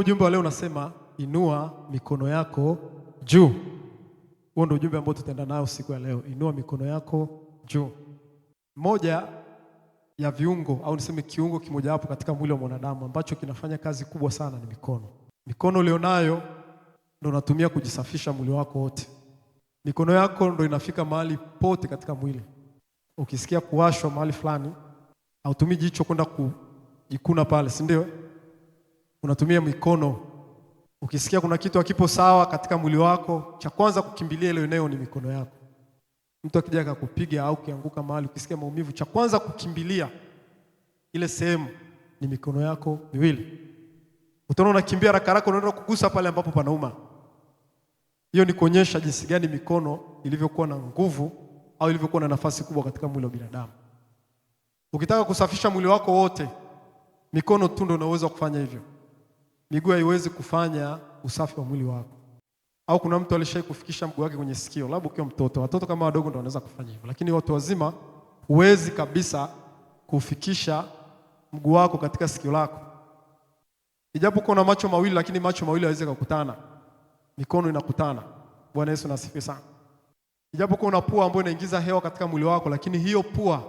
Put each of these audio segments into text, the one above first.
Ujumbe wa leo unasema inua mikono yako juu. Huo ndio ujumbe ambao tutaenda nao siku ya leo. Inua mikono yako juu. Moja ya viungo au niseme kiungo kimoja hapo katika mwili wa mwanadamu ambacho kinafanya kazi kubwa sana ni mikono. Mikono ulionayo ndio unatumia kujisafisha mwili wako wote. Mikono yako ndio inafika mahali pote katika mwili. Ukisikia kuwashwa mahali fulani, hautumii jicho kwenda kujikuna pale, si ndio? Unatumia mikono. Ukisikia kuna kitu hakipo sawa katika mwili wako, cha kwanza kukimbilia ile eneo ni mikono yako. Mtu akija akakupiga au kianguka mahali ukisikia maumivu, cha kwanza kukimbilia ile sehemu ni mikono yako miwili. Utaona unakimbia haraka haraka unaenda kugusa pale ambapo panauma. Hiyo ni kuonyesha jinsi gani mikono ilivyokuwa na nguvu au ilivyokuwa na nafasi kubwa katika mwili wa binadamu. Ukitaka kusafisha mwili wako wote, mikono tu ndio unaweza kufanya hivyo. Miguu haiwezi kufanya usafi wa mwili wako. Au kuna mtu alishawahi kufikisha mguu wake kwenye sikio, labda ukiwa mtoto. Watoto kama wadogo ndio wanaweza kufanya hivyo, lakini watu wazima huwezi kabisa kufikisha mguu wako katika sikio lako. Ijapokuwa una macho mawili, lakini macho mawili hayawezi kukutana. Mikono inakutana. Bwana Yesu asifiwe sana. Ijapokuwa una pua ambayo inaingiza hewa katika mwili wako, lakini hiyo pua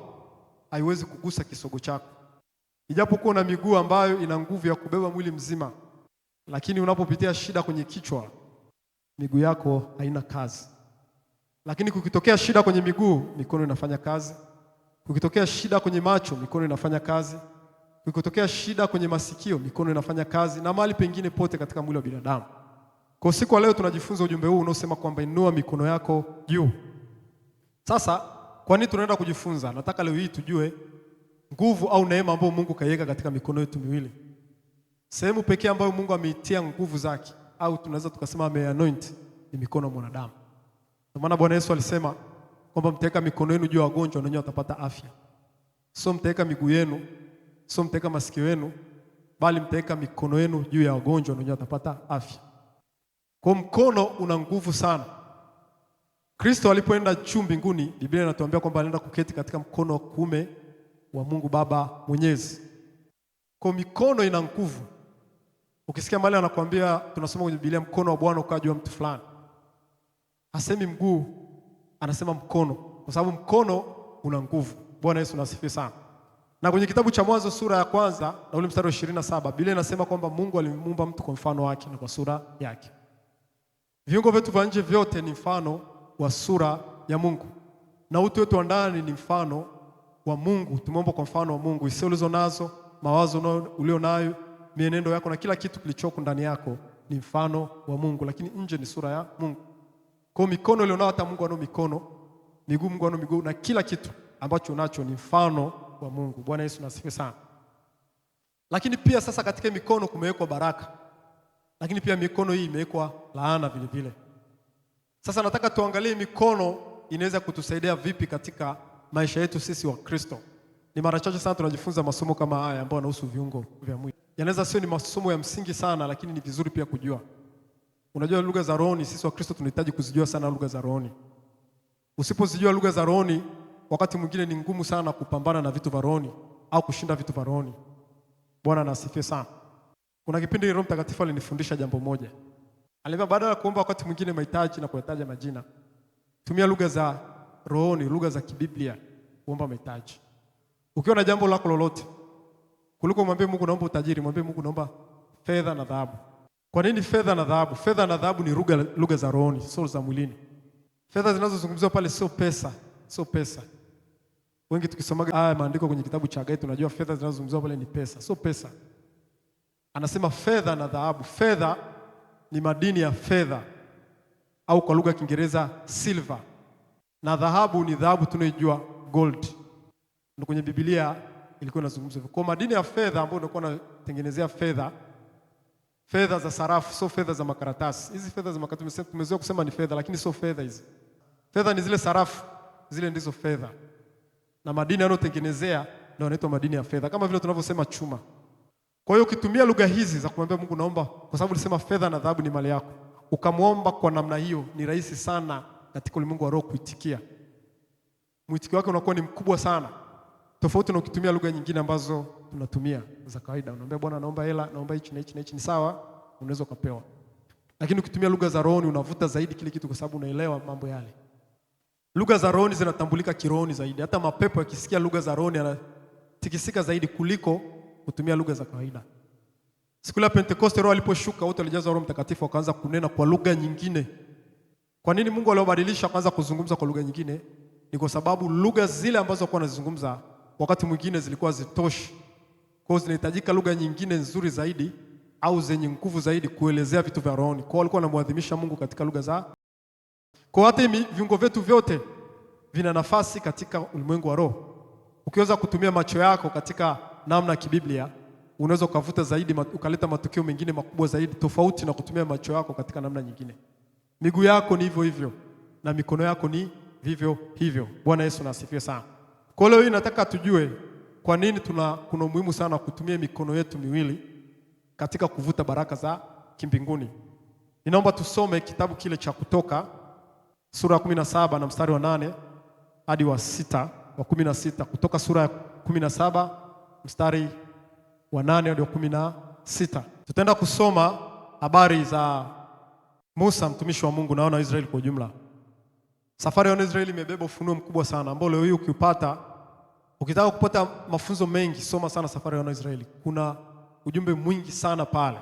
haiwezi kugusa kisogo chako. Ijapokuwa una miguu ambayo ina nguvu ya kubeba mwili mzima, lakini unapopitia shida kwenye kichwa, miguu yako haina kazi. Lakini kukitokea shida kwenye miguu, mikono inafanya kazi. Kukitokea shida kwenye macho, mikono inafanya kazi. Kukitokea shida kwenye masikio, mikono inafanya kazi, na mahali pengine pote katika mwili wa binadamu. Kwa siku leo tunajifunza ujumbe huu unaosema kwamba inua mikono yako juu. Sasa, kwa nini tunaenda kujifunza? Nataka leo hii tujue nguvu au neema ambayo Mungu kaiweka katika mikono yetu miwili. Sehemu pekee ambayo Mungu ameitia nguvu zake au tunaweza tukasema ameanoint ni mikono ya mwanadamu. Kwa maana Bwana Yesu alisema kwamba mtaweka mikono yenu juu ya wagonjwa na nyinyi watapata afya. Sio mtaweka miguu yenu, sio mtaweka masikio yenu, bali mtaweka mikono yenu juu ya wagonjwa na nyinyi watapata afya. Kwa mkono una nguvu sana. Kristo alipoenda juu mbinguni, Biblia inatuambia kwamba alienda kuketi katika mkono wa kuume wa Mungu Baba Mwenyezi. Kwa mikono ina nguvu. Ukisikia mahali anakuambia, tunasoma kwenye Biblia mkono wa Bwana ukaa juu ya mtu fulani, hasemi mguu, anasema mkono, kwa sababu mkono una nguvu. Bwana Yesu asifiwe sana. Na kwenye kitabu cha Mwanzo sura ya 1 na ule mstari wa 27, Biblia inasema kwamba Mungu alimuumba mtu kwa mfano wake na kwa sura yake. Viungo vyetu vya nje vyote ni mfano wa sura ya Mungu, na utu wetu wa ndani ni mfano wa Mungu. Tumeumbwa kwa mfano wa Mungu. Hisia ulizo nazo, mawazo ulio nayo, mienendo yako na kila kitu kilichoko ndani yako ni mfano wa Mungu, lakini nje ni sura ya Mungu. Kwa mikono ulionao, hata Mungu ana mikono, miguu Mungu ana miguu, na kila kitu ambacho unacho ni mfano wa Mungu. Bwana Yesu asifiwe sana. Lakini pia sasa katika mikono kumewekwa baraka. Lakini pia mikono hii imewekwa laana vile vile. Sasa nataka tuangalie mikono inaweza kutusaidia vipi katika maisha yetu sisi wa Kristo. Ni mara chache sana tunajifunza masomo kama haya ambayo yanahusu viungo vya mwili. Yanaweza sio ni masomo ya msingi sana, lakini ni vizuri pia kujua. Unajua lugha za rohoni, sisi wa Kristo tunahitaji kuzijua sana lugha za rohoni. Usipozijua lugha za rohoni, wakati mwingine ni ngumu sana kupambana na vitu vya rohoni au kushinda vitu vya rohoni. Bwana asifiwe sana. Kuna kipindi Roho Mtakatifu alinifundisha jambo moja. Aliniambia badala ya kuomba wakati mwingine mahitaji na kuyataja majina, tumia lugha za rohoni, lugha za kibiblia kuomba mahitaji. Ukiwa na jambo lako lolote, kuliko mwambie Mungu naomba utajiri, mwambie Mungu naomba fedha na dhahabu. Kwa nini fedha na dhahabu? Fedha na dhahabu ni lugha za rohoni, sio za mwilini. Fedha zinazozungumziwa pale sio pesa, sio pesa. Wengi tukisomaga haya maandiko kwenye kitabu cha Hagai tunajua fedha zinazozungumziwa pale ni pesa, sio pesa. Anasema fedha na dhahabu. Fedha ni madini ya fedha au kwa lugha ya Kiingereza silver. Na dhahabu ni dhahabu tunayojua gold. Ndio kwenye Biblia ilikuwa inazungumzwa hivyo. Kwa madini ya fedha ambayo unakuwa unatengenezea fedha, fedha za sarafu, sio fedha za makaratasi. Hizi fedha za makaratasi tumezoea kusema ni fedha, lakini sio fedha hizi. Fedha ni zile sarafu, zile ndizo fedha. Na madini yanayotengenezea ndio yanaitwa madini ya fedha, kama vile tunavyosema chuma. Kwa hiyo ukitumia lugha hizi za kumwambia Mungu naomba, kwa sababu ulisema fedha na dhahabu ni mali yako, ukamwomba kwa namna hiyo, ni rahisi sana katika ulimwengu wa roho kuitikia. Mwitikio wake unakuwa ni mkubwa sana. Tofauti na ukitumia lugha nyingine ambazo tunatumia za kawaida. Unaambia Bwana naomba hela, naomba hichi na hichi na hichi, ni sawa, unaweza kupewa. Lakini ukitumia lugha za roho unavuta zaidi kile kitu kwa sababu unaelewa mambo yale. Lugha za roho zinatambulika kiroho zaidi. Hata mapepo yakisikia lugha za roho yanatikisika zaidi kuliko kutumia lugha za kawaida. Siku ya Pentekoste Roho aliposhuka wote walijazwa Roho Mtakatifu wakaanza kunena kwa lugha nyingine. Kwa nini Mungu aliobadilisha kwanza kuzungumza kwa lugha nyingine? Ni kwa sababu lugha zile ambazo walikuwa wanazungumza wakati mwingine zilikuwa zitoshi. Kwa hiyo zinahitajika lugha nyingine nzuri zaidi au zenye nguvu zaidi kuelezea vitu vya roho. Kwa hiyo walikuwa wanamuadhimisha Mungu katika lugha za. Kwa hata viungo vyetu vyote vina nafasi katika ulimwengu wa roho. Ukiweza kutumia macho yako katika namna ya kibiblia, unaweza kuvuta zaidi ukaleta matokeo mengine makubwa zaidi tofauti na kutumia macho yako katika namna nyingine. Miguu yako ni hivyo hivyo na mikono yako ni vivyo hivyo. Bwana Yesu na asifiwe sana. Kwa leo hii nataka tujue kwa nini kuna umuhimu sana kutumia mikono yetu miwili katika kuvuta baraka za kimbinguni. Ninaomba tusome kitabu kile cha Kutoka sura ya 17 na mstari wa 8 hadi wa 16. Kutoka sura ya 17 mstari wa 8 hadi wa 16. Tutaenda kusoma habari za Musa mtumishi wa Mungu na wana wa Israeli kwa ujumla. Safari ya wana wa Israeli imebeba ufunuo mkubwa sana ambao leo hii ukipata ukitaka kupata mafunzo mengi, soma sana safari ya wana wa Israeli. Kuna ujumbe mwingi sana pale.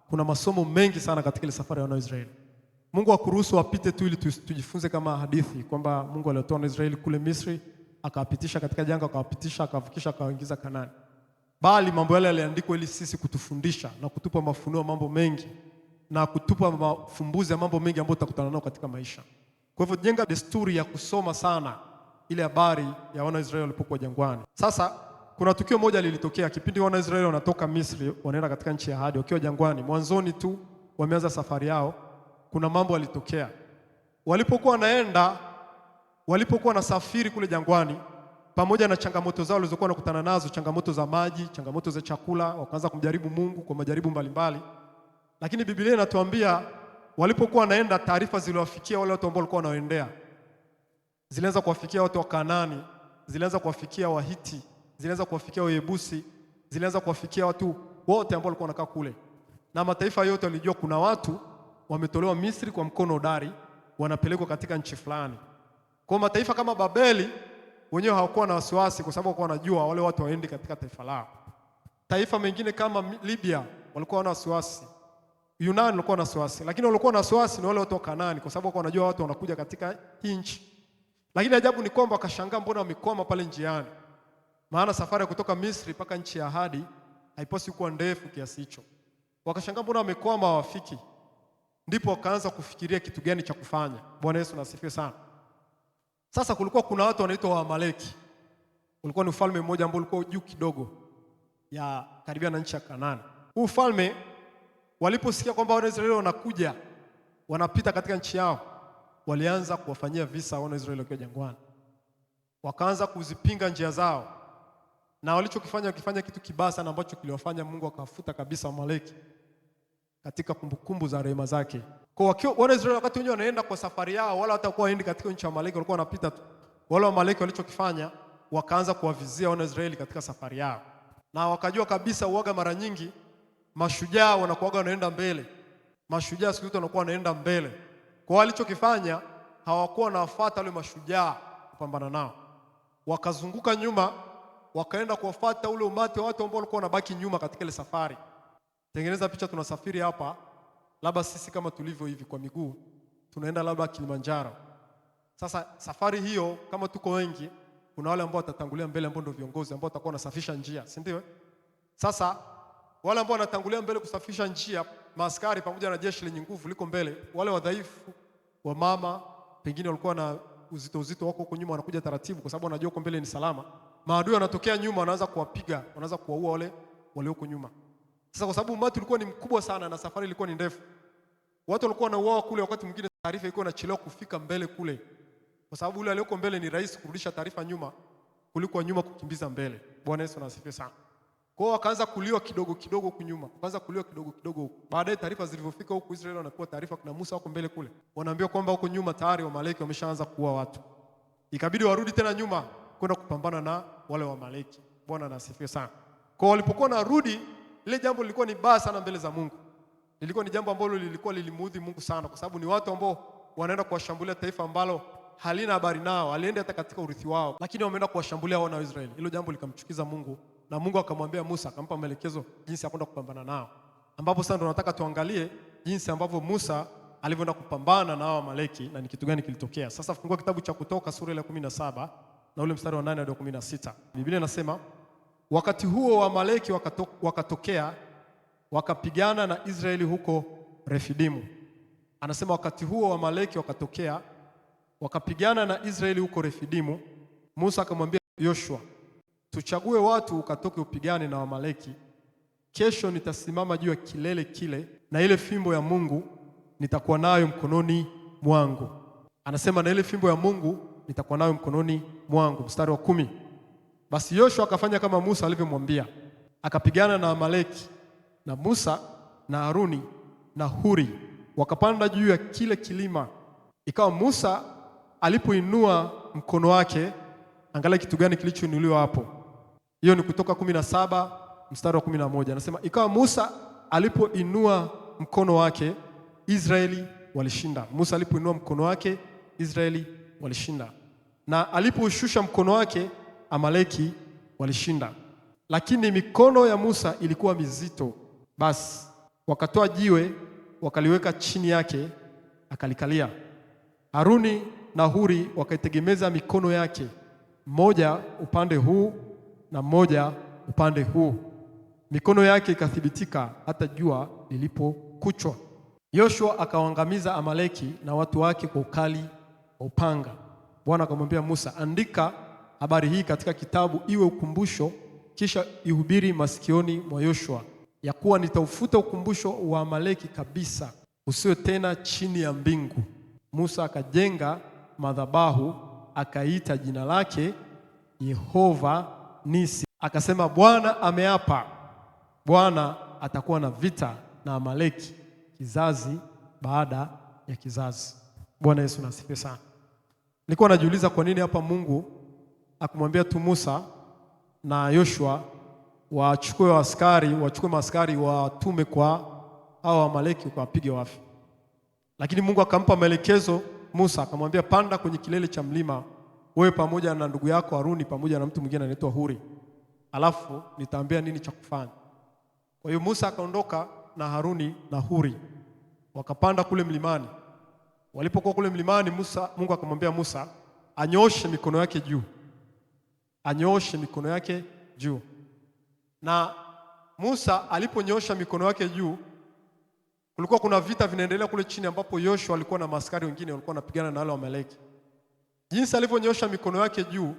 Kuna masomo mengi sana katika ile safari ya wana wa Israeli. Mungu akuruhusu wapite tu ili tujifunze kama hadithi kwamba Mungu alitoa wana wa Israeli kule Misri, akawapitisha katika jangwa, akawapitisha, akawafikisha, akawaingiza Kanaani. Bali mambo yale yaliandikwa ili sisi kutufundisha na kutupa mafunuo mambo mengi na kutupa mafumbuzi ya mambo mengi ambayo tutakutana nao katika maisha. Kwa hivyo jenga desturi ya kusoma sana ile habari ya wana wa Israeli walipokuwa jangwani. Sasa kuna tukio moja lilitokea kipindi wana wa Israeli wanatoka Misri wanaenda katika nchi ya ahadi wakiwa jangwani. Mwanzoni tu wameanza safari yao, kuna mambo yalitokea. Walipokuwa nasafiri kule jangwani, pamoja na changamoto zao walizokuwa wanakutana nazo, changamoto za maji, changamoto za chakula, wakaanza kumjaribu Mungu kwa majaribu mbalimbali. Lakini Biblia inatuambia walipokuwa wanaenda, taarifa ziliwafikia wale watu ambao walikuwa wanaoendea. Zilianza kuwafikia watu wa Kanaani, zilianza kuwafikia Wahiti, zilianza kuwafikia Wayebusi, zilianza kuwafikia watu wote ambao walikuwa wanakaa kule. Na mataifa yote walijua kuna watu wametolewa Misri kwa mkono hodari, wanapelekwa katika nchi fulani. Kwa mataifa kama Babeli wenyewe hawakuwa na wasiwasi kwa sababu walikuwa wanajua wale watu waende katika taifa lao. Taifa mengine kama Libya walikuwa wana wasiwasi. Yunani walikuwa na wasiwasi, lakini walikuwa na wasiwasi ni wale watu wa Kanaani kwa sababu walikuwa wanajua watu wanakuja katika hii nchi. Lakini ajabu ni kwamba wakashangaa mbona wamekwama pale njiani. Maana safari ya kutoka Misri mpaka nchi ya ahadi haipaswi kuwa ndefu kiasi hicho. Wakashangaa mbona wamekwama hawafiki. Ndipo wakaanza kufikiria kitu gani cha kufanya. Bwana Yesu asifiwe sana. Sasa kulikuwa kuna watu wanaitwa Waamaleki. Ulikuwa ni ufalme mmoja ambao ulikuwa juu kidogo ya karibia na nchi ya Kanaani. Huu ufalme waliposikia kwamba wana wa Israeli wanakuja, wanapita katika nchi yao, walianza kuwafanyia visa wana wa Israeli wakiwa jangwani. Wakaanza kuzipinga njia zao. Na wakifanya kitu kibaya sana ambacho kiliwafanya Mungu akafuta kabisa Waamaleki katika kumbukumbu za rehema zake. Kwa wana wa Israeli wakati wenyewe wanaenda kwa safari yao, wala hatakuwa waendi katika nchi ya Waamaleki, walikuwa wanapita tu. Wale Waamaleki walichokifanya, wakaanza kuwavizia wana wa Israeli katika safari yao. Na wakajua kabisa uoga mara nyingi mashujaa wanakuwa wanaenda mbele. Mashujaa siku zote wanakuwa wanaenda mbele. Kwa walichokifanya, hawakuwa wanafuata wale mashujaa kupambana nao. Wakazunguka nyuma, wakaenda kuwafuata ule umati wa watu ambao walikuwa wanabaki nyuma katika ile safari. Tengeneza picha, tunasafiri hapa, labda sisi kama tulivyo hivi kwa miguu, tunaenda labda Kilimanjaro. Sasa safari hiyo kama tuko wengi, kuna wale ambao watatangulia mbele ambao ndio viongozi ambao watakuwa wanasafisha njia, si ndio? Sasa wale ambao wanatangulia mbele kusafisha njia, maaskari pamoja na jeshi lenye nguvu liko mbele. Wale wadhaifu, wa mama, pengine walikuwa na uzito wako huko nyuma, wanakuja taratibu kwa sababu wanajua huko mbele ni salama. Maadui wanatokea nyuma, wanaanza kuwapiga, wanaanza kuwaua wale huko nyuma. Sasa kwa sababu umati ulikuwa ni mkubwa sana na safari ilikuwa ni ndefu, watu walikuwa wanauawa kule. Wakati mwingine taarifa ilikuwa inachelewa kufika mbele kule, kwa sababu yule aliyeko mbele ni rahisi kurudisha taarifa nyuma kuliko nyuma kukimbiza mbele. Bwana Yesu asifiwe sana. Kwa hiyo wakaanza kuliwa kidogo kidogo huko nyuma, wakaanza kuliwa kidogo kidogo huko. Baadaye taarifa zilizofika huko Israeli, wanapewa taarifa kuna Musa wako mbele kule, wanaambiwa kwamba huko nyuma tayari Waamaleki wameshaanza kuua watu. Ikabidi warudi tena nyuma kwenda kupambana na wale Waamaleki. Bwana asifiwe sana. Kwa walipokuwa narudi, ile jambo lilikuwa ni baya sana mbele za Mungu. Lilikuwa ni jambo ambalo lilikuwa lilimuudhi Mungu sana, kwa sababu ni watu ambao wanaenda kuwashambulia taifa ambalo halina habari nao, alienda hata katika urithi wao, lakini wameenda kuwashambulia wana wa Israeli. Hilo jambo likamchukiza Mungu, na Mungu akamwambia Musa, akampa maelekezo jinsi ya kwenda kupambana nao, ambapo sasa tunataka tuangalie jinsi ambavyo Musa alivyoenda kupambana na hao Amaleki na ni kitu gani kilitokea. Sasa fungua kitabu cha Kutoka sura ya 17 na ule mstari wa 8 hadi 16. Biblia inasema, wakati huo Amaleki wakatokea wakapigana na Israeli huko Refidimu. Anasema wakati huo Amaleki wakatokea wakapigana na Israeli huko Refidimu. Musa akamwambia Yoshua, tuchague watu ukatoke upigane na Amaleki. Kesho nitasimama juu ya kilele kile na ile fimbo ya Mungu nitakuwa nayo mkononi mwangu. Anasema na ile fimbo ya Mungu nitakuwa nayo mkononi mwangu. Mstari wa 10. Basi Yoshua akafanya kama Musa alivyomwambia, akapigana na Amaleki, na Musa na Haruni na Huri wakapanda juu ya kile kilima. Ikawa Musa alipoinua mkono wake, angalia kitu gani kilichoinuliwa hapo. Hiyo ni Kutoka 17 mstari wa 11. Anasema ikawa Musa alipoinua mkono wake, Israeli walishinda. Musa alipoinua mkono wake, Israeli walishinda. Na aliposhusha mkono wake, Amaleki walishinda. Lakini mikono ya Musa ilikuwa mizito. Basi wakatoa jiwe wakaliweka chini yake, akalikalia. Haruni na Huri wakaitegemeza mikono yake, mmoja upande huu na mmoja upande huu. Mikono yake ikathibitika hata jua lilipokuchwa. Yoshua akawaangamiza Amaleki na watu wake kwa ukali wa upanga. Bwana akamwambia Musa, andika habari hii katika kitabu iwe ukumbusho, kisha ihubiri masikioni mwa Yoshua, ya kuwa nitaufuta ukumbusho wa Amaleki kabisa, usiwe tena chini ya mbingu. Musa akajenga madhabahu, akaita jina lake Yehova Nisi. Akasema, Bwana ameapa, Bwana atakuwa na vita na Amaleki kizazi baada ya kizazi. Bwana Yesu asifiwe sana. Nilikuwa najiuliza kwa nini hapa Mungu akamwambia tu Musa na Yoshua wachukue maaskari watume kwa hao Amaleki kuwapiga wafi. Lakini Mungu akampa maelekezo Musa, akamwambia panda kwenye kilele cha mlima, wewe pamoja na ndugu yako Haruni pamoja na mtu mwingine anaitwa Huri, alafu nitaambia nini cha kufanya. Kwa hiyo Musa akaondoka na Haruni na Huri wakapanda kule mlimani. Walipokuwa kule mlimani, Mungu akamwambia Musa anyooshe mikono yake juu. Anyooshe mikono yake juu. Na Musa aliponyoosha mikono yake juu, kulikuwa kuna vita vinaendelea kule chini, ambapo Yoshua alikuwa na maaskari wengine walikuwa wanapigana na wale wa Amaleki. Jinsi alivyonyoosha mikono yake juu,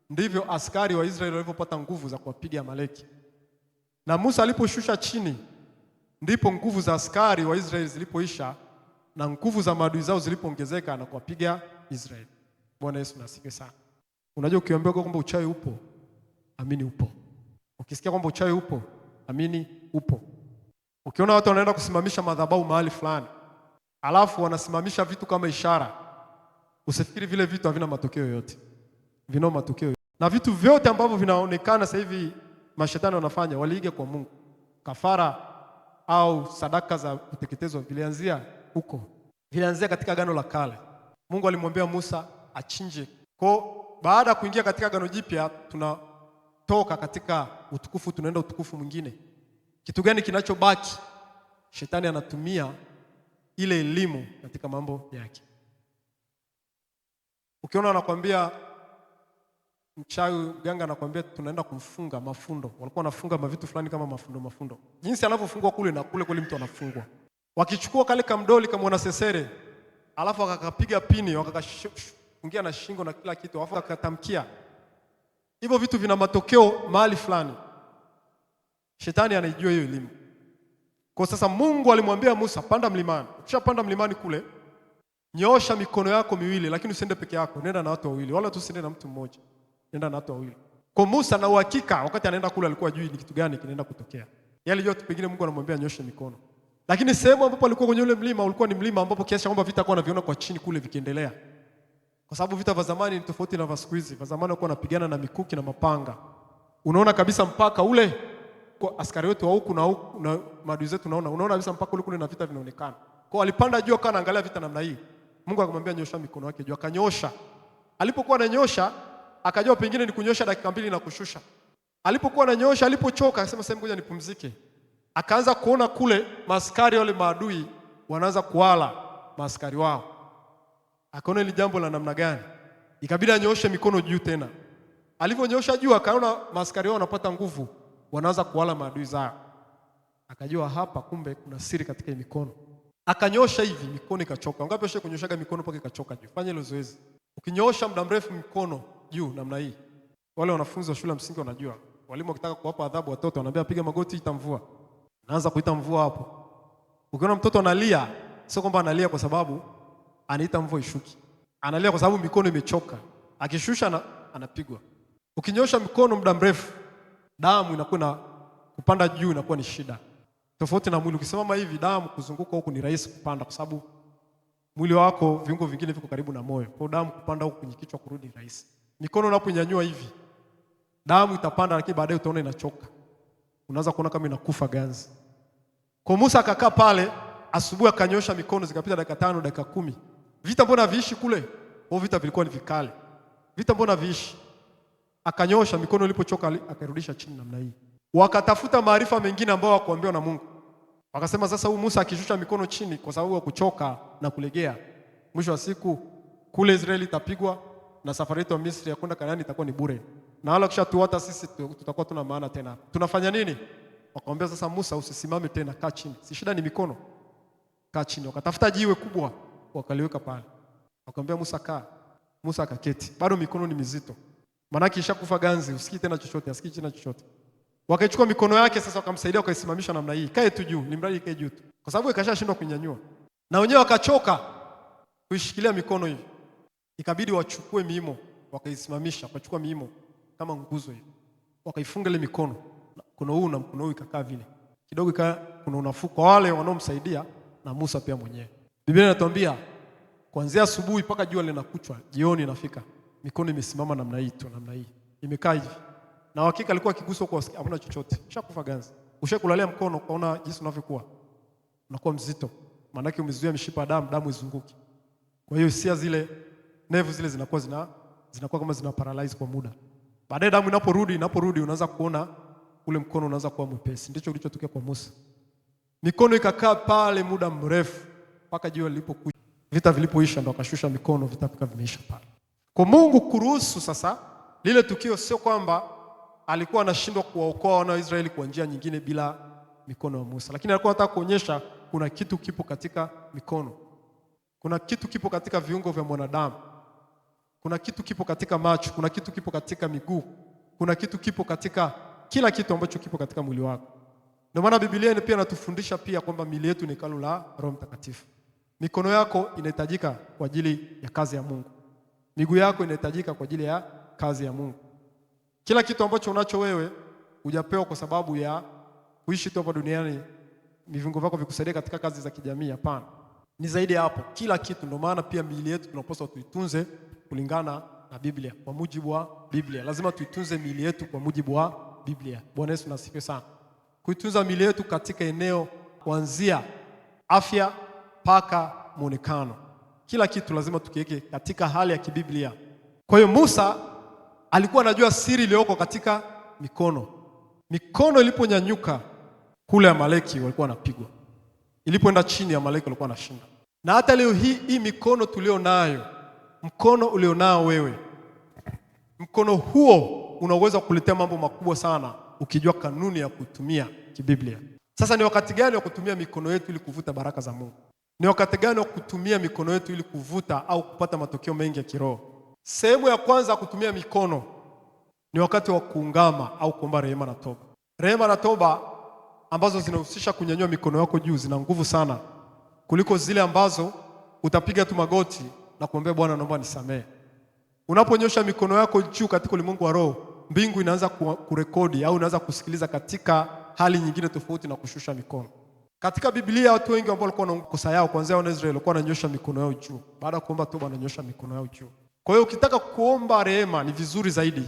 ndivyo askari wa Israeli walivyopata nguvu za kuwapiga Amaleki. Na Musa aliposhusha chini, ndipo nguvu za askari wa Israeli zilipoisha na nguvu za maadui zao zilipoongezeka na kuwapiga Israeli. Bwana Yesu asifiwe sana. Unajua, ukiambiwa kwamba uchawi upo, amini upo. Ukisikia kwamba uchawi upo, amini upo. Ukiona watu wanaenda kusimamisha madhabahu mahali fulani, alafu wanasimamisha vitu kama ishara, usifikiri vile vitu havina matokeo yoyote. Vina matokeo. Na vitu vyote ambavyo vinaonekana sasa hivi mashetani wanafanya, waliige kwa Mungu. Kafara au sadaka za kuteketezwa vilianzia huko. Vilianzia katika Agano la Kale. Mungu alimwambia Musa achinje. Kwa baada ya kuingia katika Agano Jipya, tunatoka katika utukufu tunaenda utukufu mwingine. Kitu gani kinachobaki? Shetani anatumia ile elimu katika mambo yake. Ukiona anakuambia mchawi, ganga anakuambia tunaenda kumfunga mafundo. Walikuwa wanafunga mavitu fulani kama mafundo. Jinsi anavyofungwa kule na kule mtu anafungwa. Wakichukua kale kamdoli kama mwanasesere, alafu akakapiga pini, wakakafungia na shingo na kila kitu, alafu akatamkia. Hivyo vitu vina matokeo mahali fulani. Shetani anaijua hiyo elimu. Kwa sasa Mungu alimwambia Musa, panda mlimani. Ukishapanda mlimani kule, nyoosha mikono yako miwili, lakini usiende peke yako, nenda na watu wawili, wala tusiende na mtu mmoja. Nenda na watu wawili. Kwa Musa na uhakika wakati anaenda kule alikuwa ajui ni kitu gani kinaenda kutokea. Yale yote pengine Mungu anamwambia nyoshe mikono. Lakini sehemu ambapo alikuwa kwenye ule mlima ulikuwa ni mlima ambapo kiasi kwamba vita kwa anaviona kwa chini kule vikiendelea. Kwa sababu vita vya zamani ni tofauti na vya siku hizi. Vya zamani walikuwa wanapigana na mikuki na mapanga. Unaona kabisa mpaka ule kwa askari wetu wa huku na huku na maadui zetu unaona kabisa mpaka kule na vita vinaonekana. Kwa alipanda juu akawa anaangalia vita namna hii. Mungu akamwambia nyosha mikono yake juu, akanyosha. Alipokuwa ananyosha akajua pengine ni kunyosha dakika 2 na kushusha. Alipokuwa ananyosha, alipochoka akasema sasa ngoja nipumzike. Akaanza kuona kule maaskari wale maadui wanaanza kuwala maaskari wao. Akaona ile jambo la namna gani? Ikabidi anyoshe mikono juu tena. Alivyonyosha juu akaona maaskari wao wanapata nguvu, wanaanza kuwala maadui zao. Akajua hapa kumbe kuna siri katika mikono. Akanyosha hivi, mikono ikachoka. Ungapi washe kunyoshaga mikono mpaka ikachoka juu? Fanya hilo zoezi. Ukinyosha muda mrefu mikono juu namna hii. Wale wanafunzi wa shule msingi wanajua. Walimu wakitaka kuwapa adhabu watoto wanaambia piga magoti ita mvua. Naanza kuita mvua hapo. Ukiona mtoto analia, sio kwamba analia kwa sababu anaita mvua ishuki. Analia kwa sababu mikono imechoka. Akishusha anapigwa. Ukinyosha mikono muda mrefu, damu inakuwa kupanda juu inakuwa ni shida. Tofauti na mwili, ukisimama hivi damu kuzunguka huku ni rahisi kupanda kwa sababu mwili wako viungo vingine viko karibu na moyo. Kwa damu kupanda huku kwenye kichwa kurudi ni rahisi. Mikono unaponyanyua hivi, damu itapanda lakini baadaye utaona inachoka. Unaanza kuona kama inakufa ganzi. Kwa Musa akakaa pale, asubuhi akanyosha mikono, zikapita dakika 5, dakika 10. Vita mbona viishi kule? Kwa vita vilikuwa ni vikali. Vita mbona viishi? Akanyosha mikono, ilipochoka akarudisha chini namna hii. Wakatafuta maarifa mengine ambao hawakuambiwa na Mungu. Wakasema sasa huyu Musa akishusha mikono chini kwa sababu ya kuchoka na kulegea, mwisho wa siku kule Israeli itapigwa na safari yetu ya Misri ya kwenda Kanaani itakuwa ni bure. Na wala kisha tuwata sisi tutakuwa tuna maana tena. Tunafanya nini? Wakamwambia sasa Musa usisimame tena, kaa chini. Si shida ni mikono. Kaa chini. Wakatafuta jiwe kubwa wakaliweka pale. Wakamwambia Musa kaa. Musa akaketi. Bado mikono ni mizito. Maana ishakufa ganzi, usikii tena chochote, asikii tena chochote. Wakachukua mikono yake sasa wakamsaidia wakaisimamisha namna hii. Kae tu juu, ni mradi kae juu tu. Kwa sababu ikashashindwa kunyanyua. Na wenyewe wakachoka kuishikilia mikono hivi. Ikabidi wachukue miimo, wakaisimamisha, wakachukua miimo kama nguzo hivi. Wakaifunga ile mikono. Mkono huu na mkono huu ikakaa vile. Kidogo kuna unafuu kwa wale wanaomsaidia na Musa pia mwenyewe. Biblia inatuambia kuanzia asubuhi mpaka jua linakuchwa, jioni inafika, mikono imesimama namna hii tu, namna hii. Imekaa hivi. Na hakika alikuwa akiguswa kwa hakuna chochote. Ushakufa ganzi. Ushakulalia mkono kaona jinsi unavyokuwa. Unakuwa mzito. Maana yake umezuia mishipa ya damu izunguke. Kwa hiyo hisia zile, nevu zile zinakuwa kama zina paralyze kwa muda. Baadaye damu inaporudi unaanza kuona ule mkono unaanza kuwa mwepesi. Ndicho kilichotokea kwa Musa. Mikono ikakaa pale muda mrefu mpaka jua lilipokuja. Vita vilipoisha ndo akashusha mikono, vita vimeisha pale. Kwa Mungu kuruhusu sasa lile tukio, sio kwamba alikuwa anashindwa kuwaokoa wana wa Israeli kwa njia nyingine bila mikono ya Musa, lakini alikuwa anataka kuonyesha kuna kitu kipo katika mikono. Kuna kitu kipo katika viungo vya mwanadamu. Kuna kitu kipo katika macho, kuna kitu kipo katika miguu. Kuna kitu kipo katika kila kitu ambacho kipo katika mwili wako. Ndio maana Biblia pia inatufundisha pia kwamba miili yetu ni hekalu la Roho Mtakatifu. Mikono yako inahitajika kwa ajili ya kazi ya Mungu. Miguu yako inahitajika kwa ajili ya kazi ya Mungu. Kila kitu ambacho unacho wewe hujapewa kwa sababu ya kuishi tu hapa duniani, viungo vyako vikusaidia katika kazi za kijamii, hapana. Ni zaidi ya hapo. Kila kitu. Ndio maana pia miili yetu tunapaswa tuitunze kulingana na Biblia, kwa mujibu wa Biblia. Lazima tuitunze miili yetu kwa mujibu wa Biblia. Bwana Yesu asifiwe sana. Kuitunza miili yetu katika eneo kuanzia afya mpaka muonekano. Kila kitu lazima tukiweke katika hali ya kibiblia. Kwa hiyo Musa alikuwa anajua siri iliyoko katika mikono. Mikono iliponyanyuka kule Amaleki walikuwa wanapigwa. Ilipoenda chini Amaleki walikuwa wanashinda. Na hata leo hii mikono tulionayo, mkono ulionao wewe, mkono huo unaweza kukuletea mambo makubwa sana ukijua kanuni ya kutumia kibiblia. Sasa ni wakati gani wa kutumia mikono yetu ili kuvuta baraka za Mungu? Ni wakati gani wa kutumia mikono yetu ili kuvuta au kupata matokeo mengi ya kiroho? Sehemu ya kwanza kutumia mikono ni wakati wa kuungama au kuomba rehema na toba. Rehema na toba ambazo zinahusisha kunyanyua mikono yako juu zina nguvu sana kuliko zile ambazo utapiga tu magoti na kuombea Bwana naomba nisamehe. Unaponyosha mikono yako juu katika ulimwengu wa roho, mbingu inaanza kurekodi au inaanza kusikiliza katika hali nyingine tofauti na kushusha mikono. Katika Biblia watu wengi ambao walikuwa na kosa yao kuanzia wana Israeli walikuwa wananyosha mikono yao juu. Baada ya kuomba toba wananyosha mikono yao juu. Kwa hiyo ukitaka kuomba rehema ni vizuri zaidi.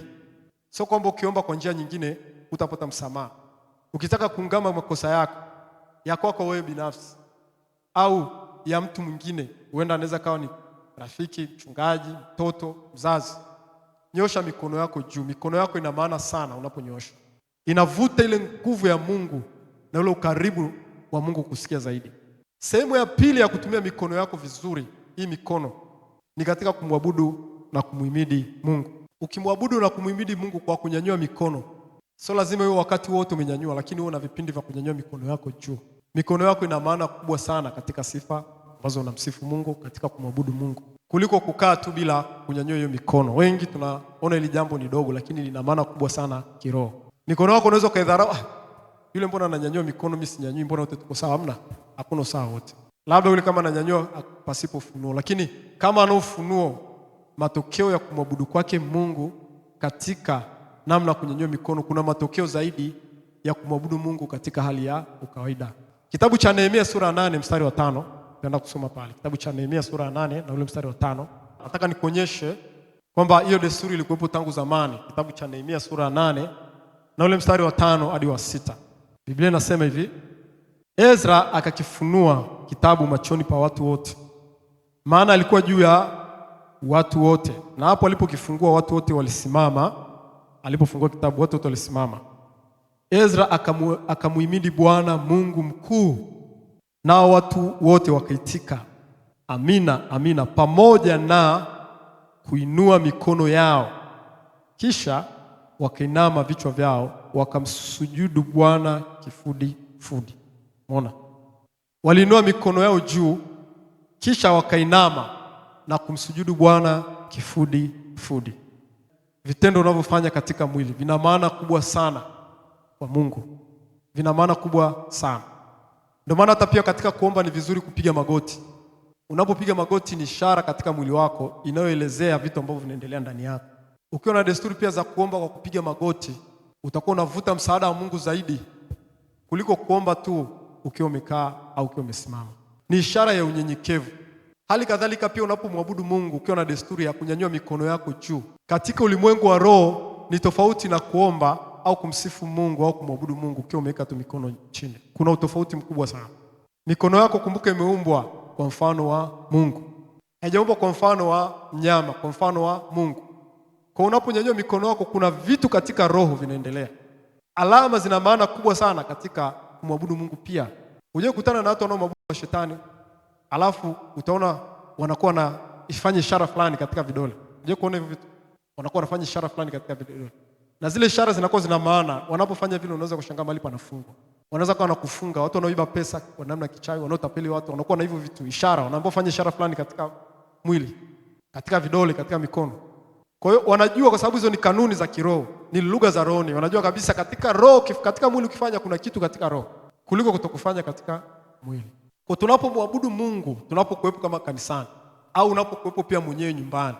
Sio kwamba ukiomba kwa njia nyingine utapata msamaha. Ukitaka kuungama makosa ya kwako wewe binafsi au ya mtu mwingine, huenda anaweza kawa ni rafiki, mchungaji, mtoto, mzazi, nyosha mikono yako juu. Mikono yako ina maana sana unaponyosha. Inavuta ile nguvu ya Mungu na ule ukaribu wa Mungu kusikia zaidi. Sehemu ya pili ya kutumia mikono yako vizuri, hii mikono, ni katika kumwabudu na kumuhimidi Mungu. Ukimwabudu na kumuhimidi Mungu kwa kunyanyua mikono, sio lazima iwe wakati wote umenyanyua, lakini uwe na vipindi vya kunyanyua mikono yako juu. Mikono yako ina maana kubwa sana katika sifa ambazo unamsifu Mungu, katika kumwabudu Mungu, kuliko kukaa tu bila kunyanyua hiyo mikono. Wengi tunaona hili jambo ni dogo, lakini lina maana kubwa sana kiroho. Mikono yako unaweza kaidharau, yule mbona ananyanyua mikono, mimi sinyanyui, mbona wote tuko sawa? Hakuna sawa wote. Labda yule kama ananyanyua pasipo ufunuo, lakini kama ana ufunuo, matokeo ya kumwabudu kwake Mungu katika namna kunyanyua mikono, kuna matokeo zaidi ya kumwabudu Mungu katika hali ya kawaida. Kitabu cha Nehemia sura 8 mstari wa 5, tunaenda kusoma pale. Kitabu cha Nehemia sura 8 na ule mstari wa 5. Nataka nikuonyeshe kwamba hiyo desturi ilikuwepo tangu zamani. Kitabu cha Nehemia sura 8 na ule mstari wa 5 hadi wa 6. Biblia inasema hivi: Ezra akakifunua kitabu machoni pa watu wote, maana alikuwa juu ya watu wote. Na hapo alipokifungua watu wote walisimama. Alipofungua kitabu watu wote walisimama. Ezra akamuhimidi Bwana Mungu mkuu, nao watu wote wakaitika amina, amina, pamoja na kuinua mikono yao. Kisha wakainama vichwa vyao wakamsujudu Bwana kifudifudi. Umeona? Waliinua mikono yao juu, kisha wakainama na kumsujudu Bwana kifudifudi. Vitendo unavyofanya katika mwili vina maana kubwa sana kwa Mungu, vina maana kubwa sana. Ndio maana hata pia katika kuomba ni vizuri kupiga magoti. Unapopiga magoti ni ishara katika mwili wako inayoelezea vitu ambavyo vinaendelea ndani yako. Ukiwa na desturi pia za kuomba kwa kupiga magoti, utakuwa unavuta msaada wa Mungu zaidi kuliko kuomba tu ukiwa umekaa au ukiwa umesimama. Ni ishara ya unyenyekevu. Hali kadhalika pia unapomwabudu Mungu ukiwa na desturi ya kunyanyua mikono yako juu, katika ulimwengu wa roho ni tofauti na kuomba au kumsifu Mungu au kumwabudu Mungu ukiwa umeweka tu mikono chini. Kuna utofauti mkubwa sana. Mikono yako kumbuka imeumbwa kwa mfano wa Mungu. Haijaumbwa kwa mfano wa mnyama, kwa mfano wa Mungu. Kwa unaponyanyua mikono yako kuna vitu katika roho vinaendelea. Alama zina maana kubwa sana katika kumwabudu Mungu pia. Unje kutana na watu wanaomwabudu shetani, alafu utaona wanakuwa na ifanye ishara fulani katika vidole. Unje kuona hivyo vitu? Wanakuwa wanafanya ishara fulani katika vidole. Na zile ishara zinakuwa zina maana. Wanapofanya vile unaweza kushangaa mahali panafungwa. Wanaweza kuwa wanakufunga, watu wanaoiba pesa kwa namna kichawi, wanaotapeli watu, wanakuwa na hivyo vitu, ishara. Wanapofanya ishara fulani katika mwili, katika vidole, katika mikono. Kwa hiyo wanajua, kwa sababu hizo ni kanuni za kiroho, ni lugha za roho. Wanajua kabisa katika roho, katika mwili ukifanya kuna kitu katika roho kuliko kutokufanya katika mwili. Kwa tunapomwabudu Mungu, tunapokuwepo kama kanisani au unapokuwepo pia mwenyewe nyumbani,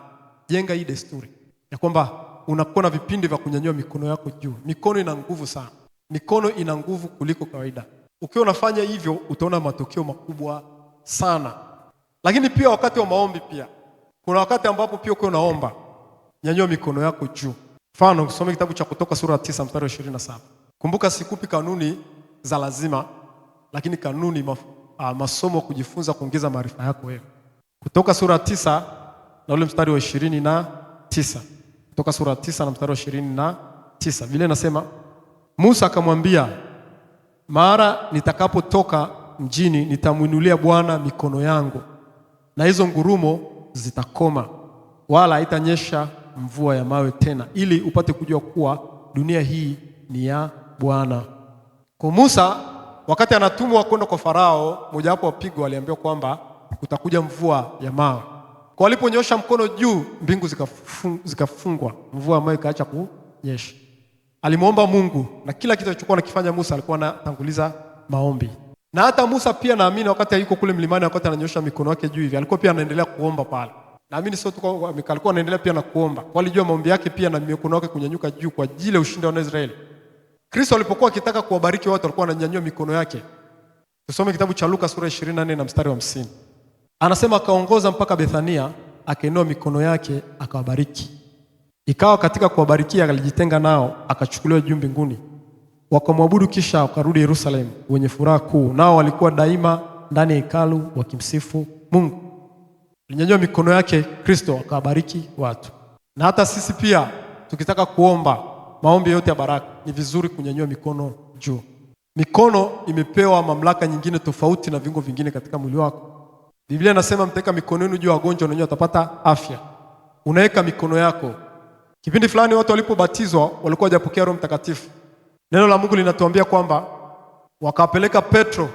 jenga hii desturi ya kwamba unakuwa na vipindi vya kunyanyua mikono yako juu. Mikono ina nguvu sana. Mikono ina nguvu kuliko kawaida. Ukiwa unafanya hivyo utaona matokeo makubwa sana. Lakini pia wakati wa maombi pia, kuna wakati ambapo pia ukiwa unaomba, nyanyua mikono yako juu. Mfano, usome kitabu cha Kutoka sura 9 mstari wa 27. Kumbuka sikupi kanuni za lazima, lakini kanuni masomo kujifunza kuongeza maarifa yako wewe. Kutoka sura 9 na ule mstari wa 29. Kutoka sura 9 na mstari wa 29. Biblia inasema, Musa akamwambia, mara nitakapotoka mjini nitamwinulia Bwana mikono yangu, na hizo ngurumo zitakoma, wala haitanyesha mvua ya mawe tena, ili upate kujua kuwa dunia hii ni ya Bwana. Kwa Musa wakati anatumwa kwenda kwa Farao, mojawapo wa pigo aliambiwa kwamba kutakuja mvua ya mawe. Kwa aliponyosha mkono juu, mbingu zikafungwa, mvua ya mawe ikaacha kunyesha. Alimuomba Mungu, na kila kitu alichokuwa anakifanya Musa alikuwa anatanguliza maombi. Na hata Musa pia naamini wakati yuko kule mlimani, wakati ananyosha mikono yake juu hivi, alikuwa pia anaendelea kuomba pale. Naamini sio tu alikuwa anaendelea pia na kuomba. Walijua maombi yake pia na mikono yake kunyanyuka juu kwa ajili ya ushindi wa Israeli. Kristo alipokuwa akitaka kuwabariki watu alikuwa ananyanyua mikono yake. Tusome kitabu cha Luka sura 24 na mstari wa 50. Anasema akaongoza mpaka Bethania, akainua mikono yake akawabariki. Ikawa katika kuwabarikia alijitenga nao, akachukuliwa juu mbinguni. wakamwabudu, kisha wakarudi Yerusalemu wenye furaha kuu, nao walikuwa daima ndani ya hekalu wakimsifu Mungu. Alinyanyua mikono yake Kristo akawabariki watu. Na hata sisi pia tukitaka kuomba maombi yote ya baraka, ni vizuri kunyanyua mikono juu. Mikono imepewa mamlaka nyingine tofauti na viungo vingine katika mwili wako. Biblia inasema mtaweka mikono yenu juu ya wagonjwa na nyinyi watapata afya. Unaweka mikono yako. Kipindi fulani watu walipobatizwa walikuwa hawajapokea Roho Mtakatifu. Neno la Mungu linatuambia kwamba wakampeleka Petro,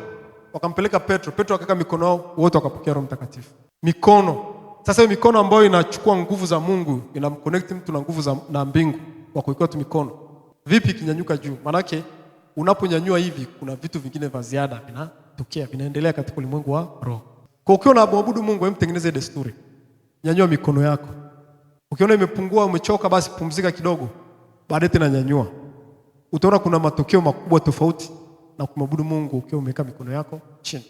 Petro akaweka mikono yao, wote wakapokea Roho Mtakatifu. Mikono. Sasa hiyo mikono ambayo inachukua nguvu za Mungu, inamconnect mtu na nguvu na mbingu kwa kuweka tu mikono. Vipi kinyanyuka juu? Manake unaponyanyua hivi kuna vitu vingine vya ziada vinatokea, vinaendelea katika ulimwengu wa roho. Kwa ukiwa unaabudu Mungu, wewe mtengeneze desturi. Nyanyua mikono yako. Ukiona imepungua, umechoka, basi pumzika kidogo. Baadaye tena nyanyua. Utaona kuna matokeo makubwa tofauti na kumwabudu Mungu ukiwa umeweka mikono yako chini.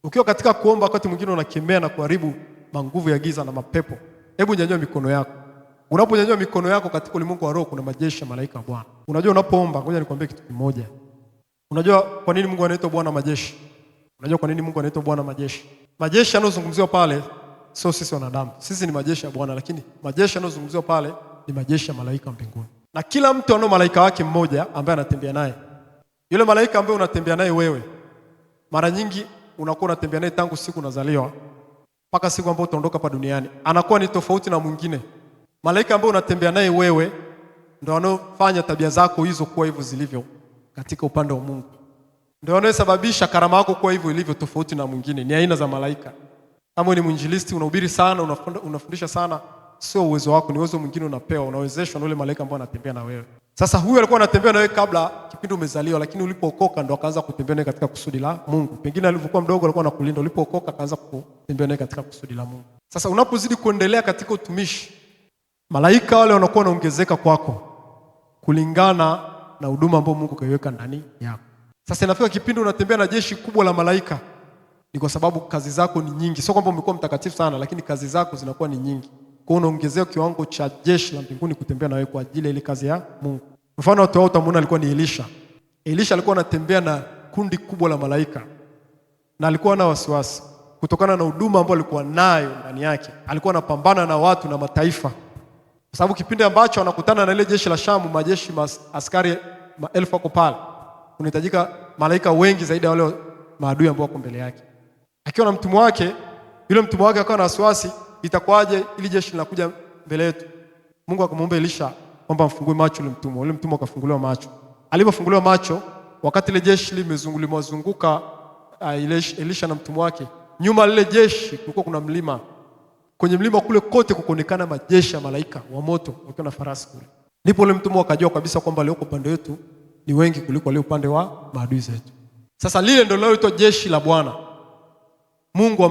Ukiwa katika kuomba, wakati mwingine unakemea na kuharibu manguvu ya giza na mapepo, hebu nyanyua mikono yako. Unaponyanyua mikono yako katika ulimwengu wa roho, kuna majeshi ya malaika wa Bwana. Unajua unapoomba, ngoja nikwambie kitu kimoja. Unajua kwa nini Mungu anaitwa Bwana majeshi? Unajua kwa nini Mungu anaitwa Bwana majeshi? Majeshi yanayozungumziwa pale sio sisi wanadamu. Sisi ni majeshi ya Bwana, lakini majeshi yanayozungumziwa pale ni majeshi ya malaika mbinguni. Na kila mtu ana malaika wake mmoja ambaye anatembea naye. Yule malaika ambaye unatembea naye wewe, mara nyingi unakuwa unatembea naye tangu siku unazaliwa mpaka siku ambayo utaondoka hapa duniani. Anakuwa ni tofauti na mwingine. Malaika ambaye unatembea naye wewe ndio anofanya tabia zako hizo kuwa hivyo zilivyo katika upande wa Mungu. Ndio anayesababisha karama yako kuwa hivyo ilivyo tofauti na mwingine. Ni aina za malaika. Kama ni mwinjilisti, unahubiri sana, unafundisha sana, sio uwezo wako, ni uwezo mwingine unapewa, unawezeshwa na yule malaika ambaye anatembea na wewe. Sasa huyu alikuwa anatembea na wewe kabla kipindi umezaliwa, lakini ulipookoka ndo akaanza kutembea nawe katika kusudi la Mungu. Pengine alipokuwa mdogo alikuwa anakulinda, ulipookoka akaanza kutembea nawe katika kusudi la Mungu. Sasa unapozidi kuendelea katika utumishi, malaika wale wanakuwa wanaongezeka kwako kulingana na huduma ambayo Mungu kaiweka ndani yako. Sasa inafika kipindi unatembea na jeshi kubwa la malaika, ni kwa sababu kazi zako ni nyingi. Sio kwamba umekuwa mtakatifu sana, lakini kazi zako zinakuwa ni nyingi. Kwa hiyo unaongezea kiwango cha jeshi la mbinguni kutembea na wewe kwa ajili ya ile kazi ya Mungu. Mfano watu wao utamuona alikuwa ni Elisha. Elisha alikuwa anatembea na kundi kubwa la malaika. Na alikuwa na wasiwasi kutokana na huduma ambayo alikuwa nayo ndani yake. Alikuwa anapambana na watu na mataifa. Kwa sababu kipindi ambacho anakutana na ile jeshi la Shamu, majeshi askari maelfu wako pale, unahitajika malaika wengi zaidi ya wale maadui ambao wako mbele yake. Akiwa na mtumwa wake, yule mtumwa wake akawa na wasiwasi, itakuwaje ili jeshi linakuja mbele yetu? Mungu akamwomba Elisha kwamba mfungue macho yule mtumwa. Yule mtumwa akafunguliwa macho. Alipofunguliwa macho, wakati ile jeshi limezunguka Elisha na mtumwa wake, nyuma lile jeshi kulikuwa kuna mlima. Kwenye mlima kule kote kukonekana majeshi ya malaika wa moto wakiwa na farasi kule. Ndipo yule mtumwa akajua kabisa kwamba leo upande wetu ni wengi kuliko wale upande wa maadui zetu. Sasa lile ndio linaloitwa jeshi la Bwana. Mungu wa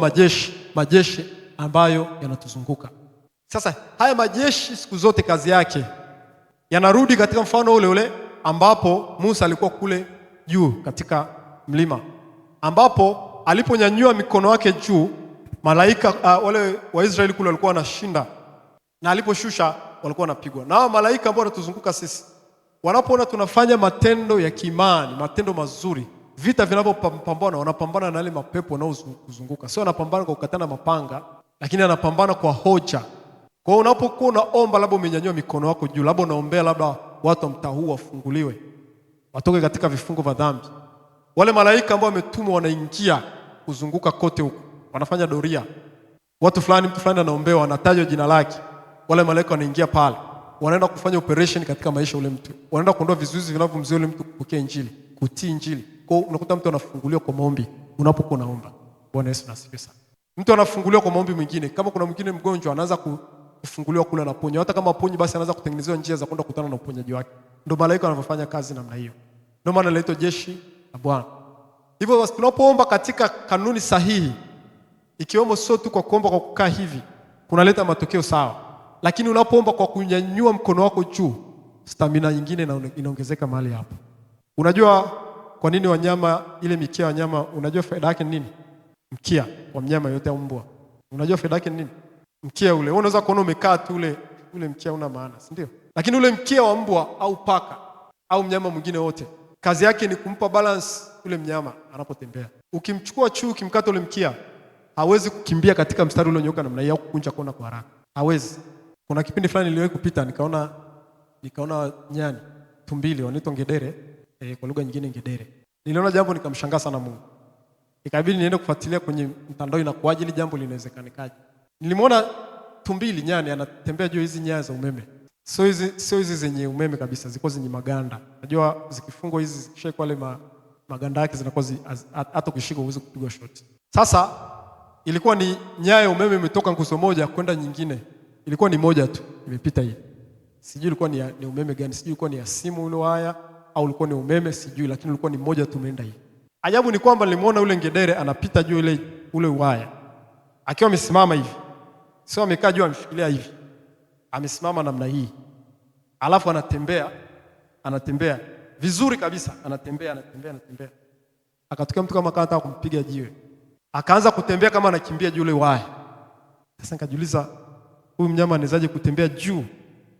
majeshi ambayo yanatuzunguka. Sasa haya majeshi siku zote kazi yake yanarudi katika mfano ule ule ambapo Musa alikuwa kule juu katika mlima, ambapo aliponyanyua mikono yake juu, malaika wale wa Israeli kule walikuwa wanashinda, na aliposhusha walikuwa wanapigwa. Na hao malaika ambao wanatuzunguka sisi, wanapoona tunafanya matendo ya kiimani, matendo mazuri, vita vinapopambana, wanapambana na wale mapepo wanaozunguka. Sio wanapambana kwa kukatana mapanga, lakini anapambana kwa hoja. Kwa hiyo unapokuwa unaomba, labda umenyanyua mikono yako juu, labda unaombea labda watu wa mtaa huu wafunguliwe, watoke katika vifungo vya dhambi, wale malaika ambao wametumwa wanaingia kuzunguka kote huko, wanafanya doria. Mtu fulani anaombewa, anatajwa jina lake, wale malaika wanaingia pale, wanaenda kufanya operation katika maisha ule mtu, wanaenda kuondoa vizuizi vinavyomzuia ule mtu kupokea injili, kutii injili. Kwa hiyo unakuta mtu anafunguliwa kwa maombi unapokuwa unaomba. Bwana Yesu asifiwe sana. Mtu anafunguliwa kwa maombi mwingine. Kama kuna mwingine mgonjwa, anaanza kufunguliwa kule na ponya. Hata kama ponyi, basi anaanza kutengenezewa njia za kwenda kukutana na uponyaji wake. Ndio malaika wanavyofanya kazi namna hiyo. Ndio maana linaitwa jeshi la Bwana. Hivyo basi tunapoomba katika kanuni sahihi, ikiwemo sio tu kwa kuomba kwa kukaa hivi, kunaleta matokeo sawa. Lakini unapoomba kwa kunyanyua mkono wako juu, stamina nyingine inaongezeka mahali hapo. Unajua kwa nini wanyama, ile mikia ya wanyama, unajua faida yake ni nini? Mkia wa mnyama yote au mbwa, unajua faida yake ni nini? Mkia ule, unaweza kuona umekaa tu ule mkia una maana, si ndio? Lakini ule mkia wa mbwa au paka au mnyama mwingine wote Kazi yake ni kumpa balance ule mnyama anapotembea. Ukimchukua chui ukimkata ule mkia, hawezi kukimbia katika mstari ule unyooka namna hiyo au kukunja kona kwa haraka. Hawezi. Kuna kipindi fulani niliwahi kupita nikaona nyani, tumbili wanaitwa ngedere, kwa lugha nyingine ngedere. Niliona jambo nikamshangaa sana Mungu. Ikabidi niende kufuatilia kwenye mtandao inakuaje ili jambo linawezekanika. Nilimwona tumbili nyani anatembea juu hizi nyaya za umeme. Sio hizi zenye umeme kabisa, ziko zenye maganda. Unajua zikifungwa hizi zikishikwa wale maganda yake zinakuwa hata ukishika uweze kupigwa shot. Sasa ilikuwa ni nyaya ya umeme imetoka nguzo moja kwenda nyingine. Ilikuwa ni moja tu imepita hii. Sijui ilikuwa ni umeme gani, sijui ilikuwa ni ya simu ule waya au ilikuwa ni umeme sijui, lakini ilikuwa ni moja tu imeenda hii. Ajabu ni kwamba nilimuona ule ngedere anapita juu ule waya. Akiwa amesimama hivi. Sio amekaa juu ameshikilia hivi. Amesimama namna hii. Alafu anatembea vizuri kabisa, anatembea. Akatokea mtu kama anataka kumpiga jiwe. Akaanza kutembea kama anakimbia juu ule waya. Sasa nikajiuliza huyu mnyama anawezaje kutembea juu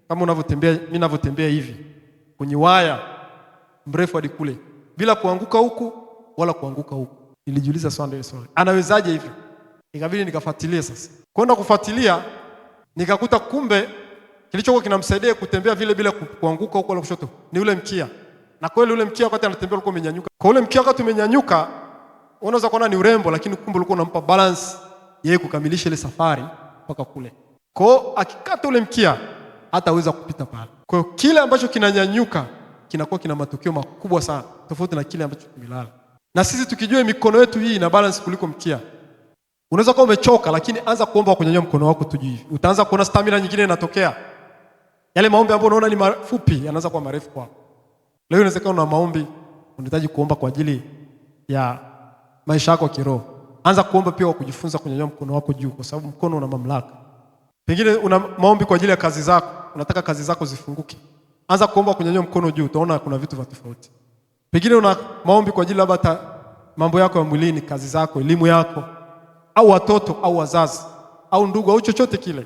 kama unavyotembea mimi ninavyotembea hivi kwenye waya mrefu hadi kule bila kuanguka huku wala kuanguka huku. Nilijiuliza swali. Anawezaje hivyo? Ikabidi nikafuatilia sasa. Kwenda kufuatilia nikakuta kumbe kilichokuwa kinamsaidia kutembea vile bila kuanguka huko wala kushoto ni ule mkia. Na kweli ule mkia wakati anatembea ulikuwa umenyanyuka. Kwa ule mkia wakati umenyanyuka unaweza kuona ni urembo, lakini kumbe ulikuwa unampa balance yeye kukamilisha ile safari mpaka kule. Kwa akikata ule mkia hataweza kupita pale. Kwa hiyo kile ambacho kinanyanyuka kinakuwa kina matokeo makubwa sana tofauti na kile ambacho kimelala. Na sisi tukijua mikono yetu hii ina balance kuliko mkia. Unaweza kuwa umechoka lakini anza kuomba kunyanyua mkono wako tu hivi. Utaanza kuona stamina nyingine inatokea. Yale maombi ambayo unaona ni mafupi yanaanza kuwa marefu kwako. Leo inawezekana una maombi unahitaji kuomba kwa ajili ya maisha yako kiroho. Anza kuomba pia kujifunza kunyanyua mkono wako juu kwa sababu mkono una mamlaka. Pengine una maombi kwa ajili ya kazi zako, unataka kazi zako zifunguke. Anza kuomba kunyanyua mkono juu, utaona kuna vitu vya tofauti. Pengine una maombi kwa ajili labda mambo yako ya mwilini, kazi zako, elimu yako, au watoto au wazazi, au ndugu au chochote kile.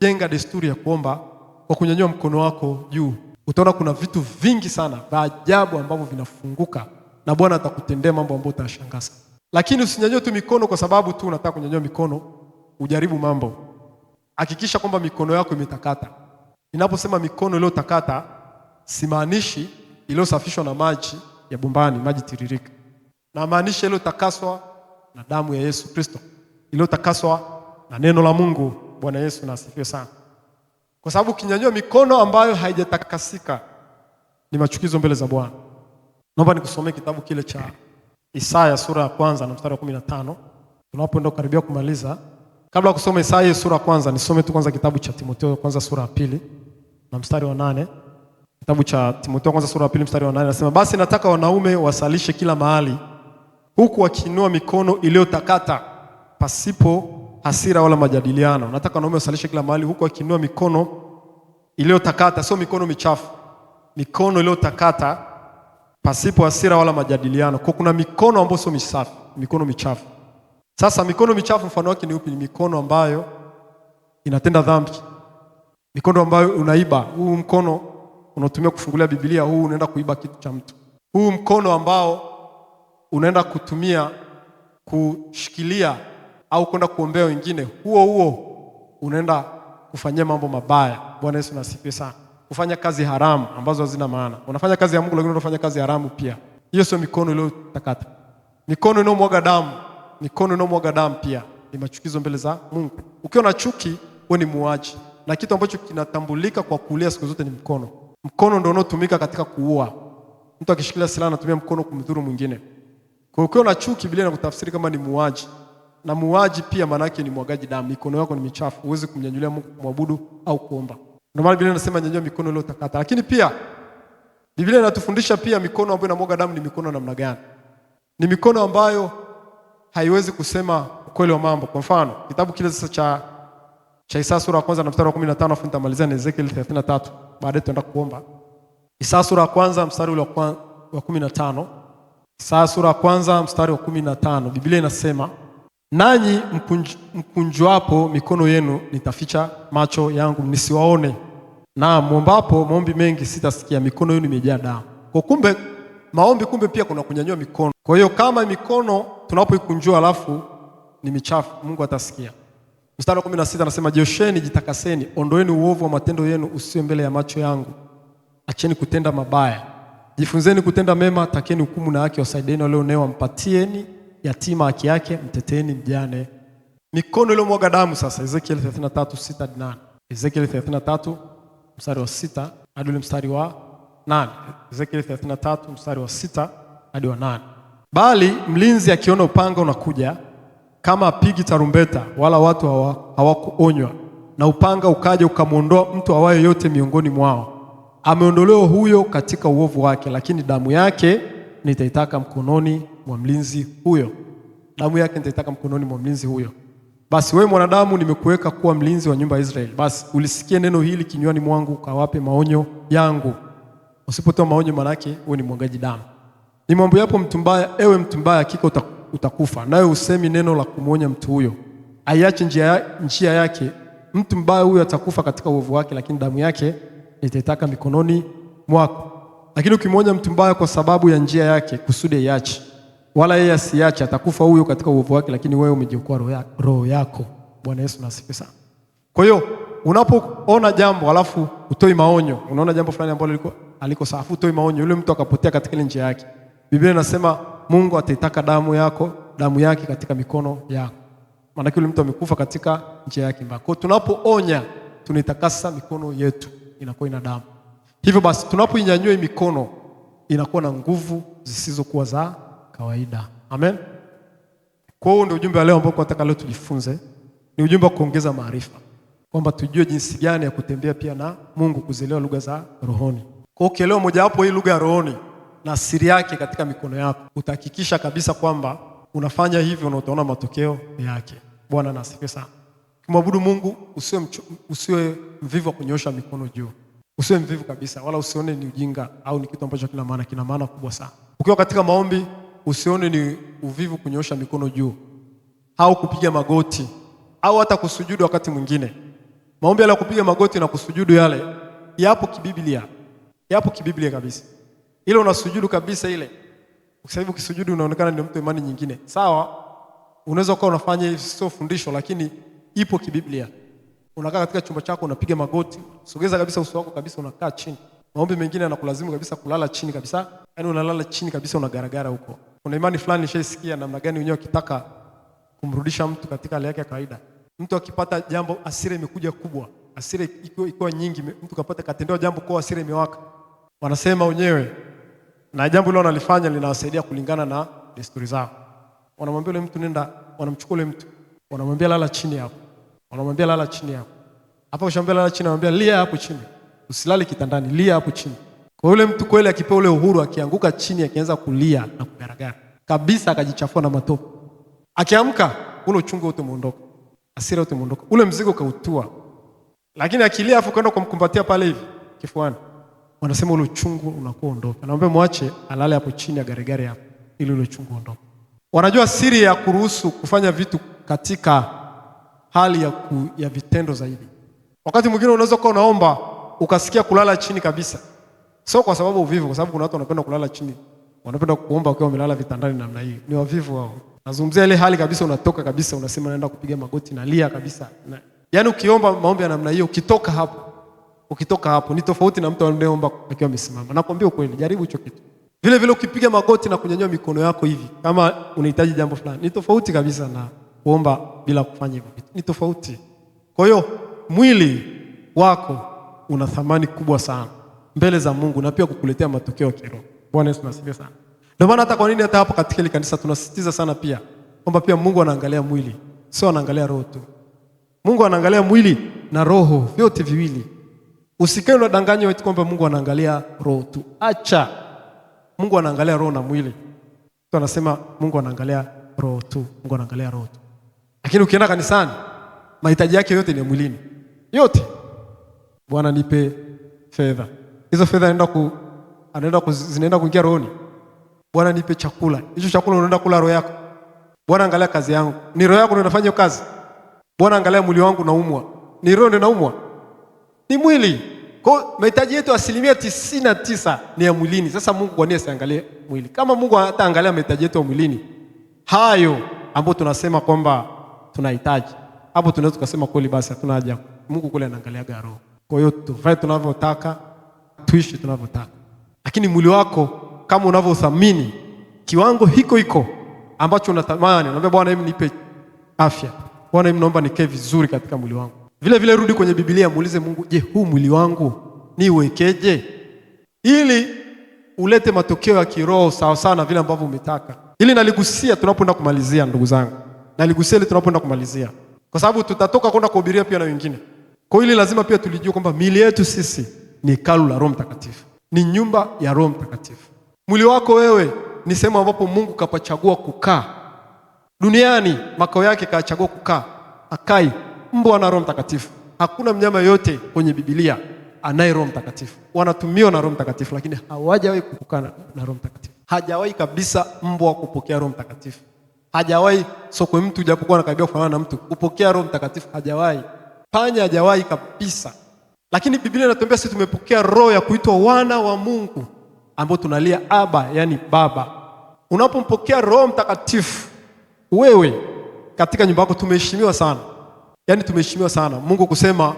Jenga desturi ya kuomba kwa kunyanyua mkono wako juu. Utaona kuna vitu vingi sana vya ajabu ambavyo vinafunguka na Bwana atakutendea mambo ambayo utashangaza. Lakini usinyanyue tu mikono kwa sababu tu unataka kunyanyua mikono, ujaribu mambo. Hakikisha kwamba mikono yako imetakata. Ninaposema mikono iliyotakata, simaanishi iliyosafishwa na maji ya bombani, maji tiririka. Na maanisha iliyotakaswa na damu ya Yesu Kristo, iliyotakaswa na neno la Mungu. Bwana Yesu na asifiwe sana. Kwa sababu ukinyanyua mikono ambayo haijatakasika ni machukizo mbele za Bwana. Naomba nikusomee kitabu kile cha Isaya sura ya 1 na mstari wa 15. Tunapoenda karibia kumaliza. Kabla ya kusoma Isaya sura ya 1, nisome tu kwanza kitabu cha Timotheo kwanza sura ya 2 na mstari wa 8. Kitabu cha Timotheo kwanza sura ya 2 mstari wa 8 nasema, basi nataka wanaume wasalishe kila mahali huku wakiinua mikono iliyotakata pasipo hasira wala majadiliano. Nataka wanaume wasalishe kila mahali huku wakiinua mikono iliyotakata, sio mikono michafu. Mikono iliyotakata pasipo hasira wala majadiliano. Kwa kuna mikono ambayo sio misafi, mikono michafu. Sasa mikono michafu mfano wake ni upi? Ni mikono ambayo inatenda dhambi. Mikono ambayo unaiba. Huu mkono unatumia kufungulia Biblia, huu unaenda kuiba kitu cha mtu. Huu mkono ambao unaenda kutumia kushikilia au kwenda kuombea wengine, huo unaenda kufanyia mambo mabaya. Bwana Yesu nasifiwe sana. Kufanya kazi haramu ambazo hazina maana. Unafanya kazi ya Mungu lakini unafanya kazi haramu pia. Hiyo sio mikono iliyotakata. Mikono inayomwaga damu, mikono inayomwaga damu pia ni machukizo mbele za Mungu. Ukiwa na chuki, wewe ni muuaji. Na kitu ambacho kinatambulika kwa kulia siku zote ni mkono. Mkono ndio unaotumika katika kuua. Mtu akishikilia silaha anatumia mkono kumdhuru mwingine. Kwa hiyo ukiwa na chuki, Biblia inakutafsiri kama ni muuaji. Na muuaji pia maana yake ni mwagaji damu. Mikono yako ni michafu, huwezi kumnyanyulia Mungu kumwabudu au kuomba. Ndio maana Biblia inasema nyanyua mikono iliyotakata. Lakini pia Biblia inatufundisha pia mikono ambayo inamwaga damu ni mikono namna gani? Ni mikono ambayo haiwezi kusema ukweli wa mambo. Kwa mfano, kitabu kile sasa cha Isaya sura ya 1 na mstari wa 15 afu nitamalizia na Ezekiel 33. Baadaye tutaenda kuomba. Isaya sura ya 1 mstari ule wa 15. Isaya sura ya 1 mstari wa 15. Biblia inasema, nanyi mkunjuapo mikono yenu nitaficha macho yangu nisiwaone. Na muombapo maombi mengi sitasikia, mikono yenu imejaa damu. Kwa kumbe Maombi kumbe pia kuna kunyanyua mikono. Kwa hiyo kama mikono tunapoikunjua alafu ni michafu, Mungu atasikia. Mstari wa 16 anasema, jiosheni, jitakaseni, ondoeni uovu wa matendo yenu usiwe mbele ya macho yangu. Acheni kutenda mabaya, jifunzeni kutenda mema, takeni hukumu na haki, wasaidieni walioonewa, mpatieni yatima haki yake, mteteeni mjane. Mikono ile mwaga damu sasa. Ezekiel 33:6-8. Ezekiel 33 mstari wa 6 hadi mstari wa 8. Ezekiel 33 mstari wa 6 hadi wa 8. Bali mlinzi akiona upanga unakuja, kama apigi tarumbeta, wala watu hawakuonywa, na upanga ukaja ukamwondoa mtu awaye yote miongoni mwao, ameondolewa huyo katika uovu wake, lakini damu yake nitaitaka mkononi mwa mlinzi huyo. Damu yake nitaitaka mkononi mwa mlinzi huyo. Basi wewe mwanadamu, nimekuweka kuwa mlinzi wa nyumba ya Israeli. Basi ulisikie neno hili kinywani mwangu, ukawape maonyo yangu. Usipotoa maonyo, manake wewe ni mwangaji damu. Nimwambiapo mtu mbaya, ewe mtu mbaya, hakika utakufa, nawe usemi neno la kumwonya mtu huyo, aiache njia yake, mtu mbaya huyo atakufa katika uovu wake, lakini damu yake nitaitaka mikononi mwako. Lakini ukimwonya mtu mbaya kwa sababu ya njia yake, kusudi aiache, wala yeye asiache, atakufa huyo katika uovu wake, lakini wewe umejiokoa roho yako. Bwana Yesu nasifiwe sana. Kwa hiyo unapoona jambo alafu utoi maonyo, unaona jambo fulani ambalo aliko safi, utoi maonyo, yule mtu akapotea katika ile njia yake, Biblia inasema Mungu ataitaka damu yake katika mikono yako. Maana yule mtu amekufa katika njia yake mbaya. Kwa tunapoonya, tunaitakasa mikono yetu, inakuwa ina damu. Hivyo basi tunapoinyanyua mikono, inakuwa na nguvu zisizokuwa za kawaida. Amen. Kwa hiyo ndio ujumbe wa leo ambao nataka leo tujifunze. Ni ujumbe wa kuongeza maarifa, kwamba tujue jinsi gani ya kutembea pia na Mungu, kuzielewa lugha za rohoni. Kwa hiyo ukielewa moja wapo hii lugha ya rohoni na siri yake katika mikono yako, utahakikisha kabisa kwamba unafanya hivyo na utaona matokeo yake. Bwana asifiwe sana. Kumwabudu Mungu, usiwe mvivu wa kunyosha mikono juu. Usiwe mvivu kabisa, wala usione ni ujinga au ni kitu ambacho kina maana kubwa sana. Ukiwa katika maombi, usione ni uvivu kunyosha mikono juu au kupiga magoti au hata kusujudu. Wakati mwingine maombi yale ya kupiga magoti na kusujudu yale yapo kibiblia kabisa. Ile unasujudu kabisa ile. Ukisema ukisujudu unaonekana ni mtu imani nyingine. Sawa, unaweza kuwa unafanya hivi, sio fundisho, lakini ipo kibiblia. Unakaa katika chumba chako, unapiga magoti, sogeza kabisa uso wako kabisa, unakaa chini. Maombi mengine yanakulazimu kabisa kulala chini kabisa. Yaani unalala chini kabisa, unagaragara huko. Kuna imani fulani nishaisikia namna gani wenyewe ukitaka kumrudisha mtu katika hali yake ya kawaida. Mtu akipata jambo, hasira imekuja kubwa, hasira ikiwa nyingi, mtu kapata katendewa jambo kwa hasira imewaka, wanasema wenyewe na jambo hilo analifanya linawasaidia kulingana na desturi zao. Wanamwambia yule mtu nenda, wanamchukua yule mtu, wanamwambia lala chini hapo. Wanamwambia lala chini hapo. Hapo ushamwambia lala chini, anamwambia lia hapo chini. Usilale kitandani, lia hapo chini. Kwa yule mtu kweli akipewa ule uhuru, akianguka chini, akianza kulia na kugaragara kabisa, akajichafua na matope, akiamka ule uchungu wote umeondoka, hasira yote imeondoka, ule mzigo kautua. Lakini akilia afu kwenda kumkumbatia pale hivi kifuani, wanasema ule uchungu unakuwa ondoka. Anaomba muache alale hapo chini, agaregare hapo, ili ule uchungu ondoke. Wanajua siri ya kuruhusu kufanya vitu katika hali ya vitendo zaidi. Wakati mwingine unaweza kuwa unaomba ukasikia kulala chini kabisa. Sio kwa sababu uvivu, kwa sababu kuna watu wanapenda kulala chini. Wanapenda kuomba wakiwa wamelala vitandani namna hii. Ni wavivu wao. Nazungumzia ile hali kabisa, unatoka kabisa, unasema naenda kupiga magoti na lia kabisa. Yaani ukiomba maombi ya namna hiyo, ukitoka hapo ni tofauti na mtu anayeomba akiwa amesimama. Nakwambia ukweli, jaribu hicho kitu. Vile vile ukipiga magoti na kunyanyua mikono yako hivi, kama unahitaji jambo fulani, ni tofauti kabisa na kuomba bila kufanya hivyo. Ni tofauti. Kwa hiyo mwili wako una thamani kubwa sana mbele za Mungu na pia kukuletea matokeo ya kiroho. Bwana Yesu asifiwe sana. Ndio maana hata kwa nini hata hapo katika ile kanisa tunasisitiza sana pia kwamba pia Mungu anaangalia mwili, sio anaangalia roho tu. Mungu anaangalia mwili na roho, vyote viwili. Usikae unadanganywa eti kwamba Mungu anaangalia roho tu. Acha. Mungu anaangalia roho na mwili. Mtu anasema Mungu anaangalia roho tu, Mungu anaangalia roho tu. Lakini ukienda kanisani, mahitaji yake yote ni ya mwilini. Yote. Bwana nipe fedha. Hizo fedha zinaenda kuingia rohoni. Bwana nipe chakula. Hicho chakula unaenda kula roho yako. Bwana angalia kazi yangu. Ni roho yako ndio inafanya kazi. Bwana angalia mwili wangu naumwa. Ni roho ndio inaumwa. Ni mwili. Kwa mahitaji yetu 99% ni ya mwilini. Sasa Mungu kwa nini asiangalie mwili? Kama Mungu hataangalia mahitaji yetu ya mwilini, hayo ambayo tunasema kwamba tunahitaji, hapo tunaweza kusema kweli basi hatuna haja. Mungu kule anaangalia roho. Kwa hiyo tuvae tunavyotaka, tuishi tunavyotaka. Lakini mwili wako kama unavyothamini kiwango hiko ambacho unatamani, naomba Bwana hebu nipe afya. Bwana hebu naomba nikae vizuri katika mwili wangu. Vile vile rudi kwenye Biblia, muulize Mungu, je, huu mwili wangu niuwekeje ili ulete matokeo ya kiroho sawa sana vile ambavyo umetaka. Ili naligusia tunapoenda kumalizia, ndugu zangu. Naligusia ili tunapoenda kumalizia. Kwa sababu tutatoka kwenda kuhubiria pia na wengine. Kwa hiyo lazima pia tulijue kwamba miili yetu sisi ni hekalu la Roho Mtakatifu. Ni nyumba ya Roho Mtakatifu. Mwili wako wewe ni sehemu ambapo Mungu kapachagua kukaa. Duniani makao yake kachagua kukaa. Akai mbwa na Roho Mtakatifu. Hakuna mnyama yote kwenye Biblia anaye Roho Mtakatifu. Wanatumiwa na Roho Mtakatifu lakini hawajawahi kukaa na Roho Mtakatifu. Hajawahi kabisa mbwa kupokea Roho Mtakatifu. Hajawahi sokwe mtu japokuwa anakaribia kufanana na mtu kupokea Roho Mtakatifu, hajawahi. Panya hajawahi kabisa. Lakini Biblia inatuambia sisi tumepokea roho ya kuitwa wana wa Mungu ambao tunalia Aba, yani Baba. Unapompokea Roho Mtakatifu wewe katika nyumba yako tumeheshimiwa sana. Yaani tumeheshimiwa sana. Mungu kusema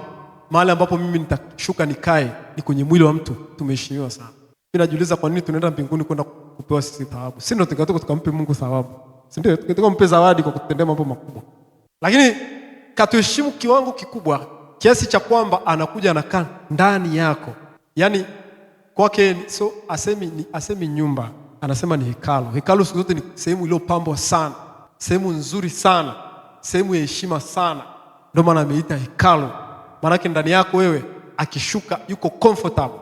mahali ambapo mimi nitashuka nikae ni kwenye mwili wa mtu, tumeheshimiwa sana. Mimi najiuliza kwa nini tunaenda mbinguni kwenda kupewa sisi thawabu? Sisi ndio tukatoka tukampe Mungu thawabu. Si ndio? Tukatoka mpe zawadi kwa kutendea mambo makubwa. Lakini katuheshimu kiwango kikubwa kiasi cha kwamba anakuja anakaa ndani yako. Yaani kwake so asemi nyumba, anasema ni hekalu. Hekalu siku zote ni sehemu iliyopambwa sana, sehemu nzuri sana, sehemu ya heshima sana. Ndio maana ameita hekalu. Maana yake ndani yako wewe akishuka yuko comfortable.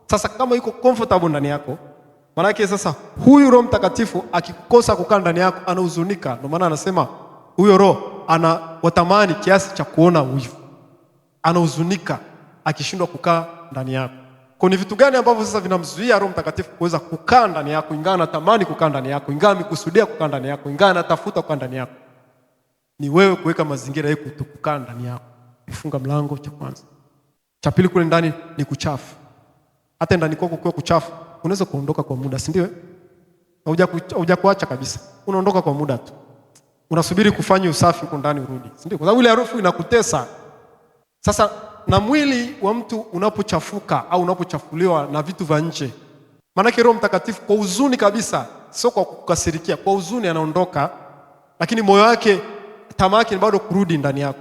Sasa kama yuko comfortable ndani yako, maana yake sasa huyu Roho Mtakatifu akikosa kukaa ndani yako anahuzunika. Ndio maana anasema huyo Roho anawatamani kiasi cha kuona wivu. Anahuzunika akishindwa kukaa ndani yako. Kwa ni vitu gani ambavyo sasa vinamzuia Roho Mtakatifu kuweza kukaa ndani yako, ingawa anatamani kukaa ndani yako, ingawa amekusudia kukaa ndani yako, ingawa anatafuta kukaa ndani yako? Ni wewe kuweka mazingira yako kukaa ndani yako. Funga mlango, cha kwanza. Cha pili, kule ndani ni kuchafu. Hata ndani kwako kwa kuchafu, unaweza kuondoka kwa muda, si ndio? Hujakuacha kabisa. Unaondoka kwa muda tu. Unasubiri kufanya usafi huko ndani urudi, si ndio? Kwa sababu ile harufu inakutesa. Sasa na mwili wa mtu unapochafuka au unapochafuliwa na vitu vya nje, maana Roho Mtakatifu kwa huzuni kabisa, sio kwa kukasirikia, kwa huzuni anaondoka, lakini moyo wake, tamaa yake bado kurudi ndani yako.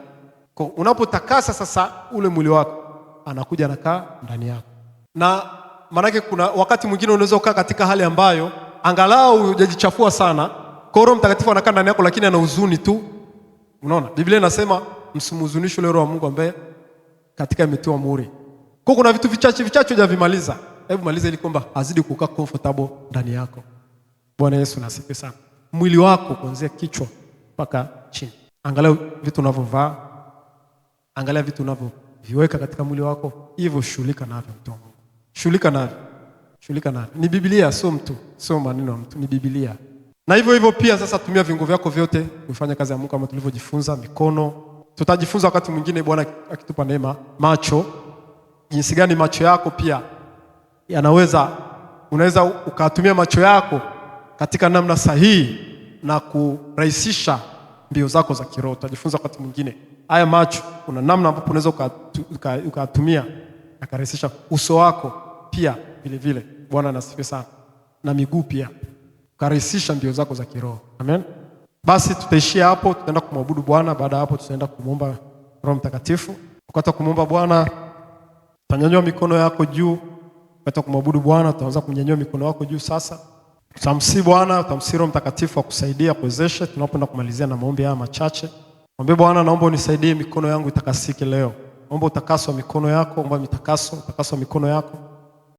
Kwa unapotakasa sasa ule mwili wako, anakuja anakaa ndani yako. Na maana kuna wakati mwingine unaweza kukaa katika hali ambayo angalau hujajichafua sana, kwa Roho Mtakatifu anakaa ndani yako lakini ana huzuni tu. Unaona? Biblia inasema msimhuzunishe yule Roho wa Mungu ambaye katika imetiwa muhuri. Kwa kuna vitu vichache hujavimaliza. Hebu maliza ili kwamba azidi kukaa comfortable ndani yako. Bwana Yesu nasifiwe sana. Mwili wako kuanzia kichwa mpaka chini. Angalia vitu unavyovaa. Angalia vitu unavyoviweka katika mwili wako. Hivyo shughulika navyo mtu wa Mungu. Shughulika navyo. Ni Biblia, sio mtu, sio maneno ya mtu, ni Biblia. Na hivyo pia sasa tumia viungo vyako vyote kufanya kazi ya Mungu kama tulivyojifunza. Mikono tutajifunza wakati mwingine, Bwana akitupa neema. Macho, jinsi gani macho yako pia unaweza ukatumia macho yako katika namna sahihi na kurahisisha mbio zako za kiroho. Tutajifunza wakati mwingine. Haya macho kuna namna ambapo unaweza ukatumia na kurahisisha uso wako pia vile. Bwana anasifiwe sana. Na miguu pia kurahisisha mbio zako za kiroho. Amen. Basi tutaishia hapo, tutaenda kumwabudu Bwana. Baada hapo tutaenda kumwomba Roho Mtakatifu. Wakati kumwomba Bwana, utanyanyua mikono yako juu. Wakati kumwabudu Bwana, utaanza kunyanyua mikono yako juu sasa. Utamsihi Bwana, utamsihi Roho Mtakatifu akusaidia, kuwezeshe tunapoenda kumalizia na maombi haya machache. Mwambie Bwana, naomba unisaidie mikono yangu itakasike leo. Naomba utakaso wa mikono yako, naomba utakaso wa mikono yako.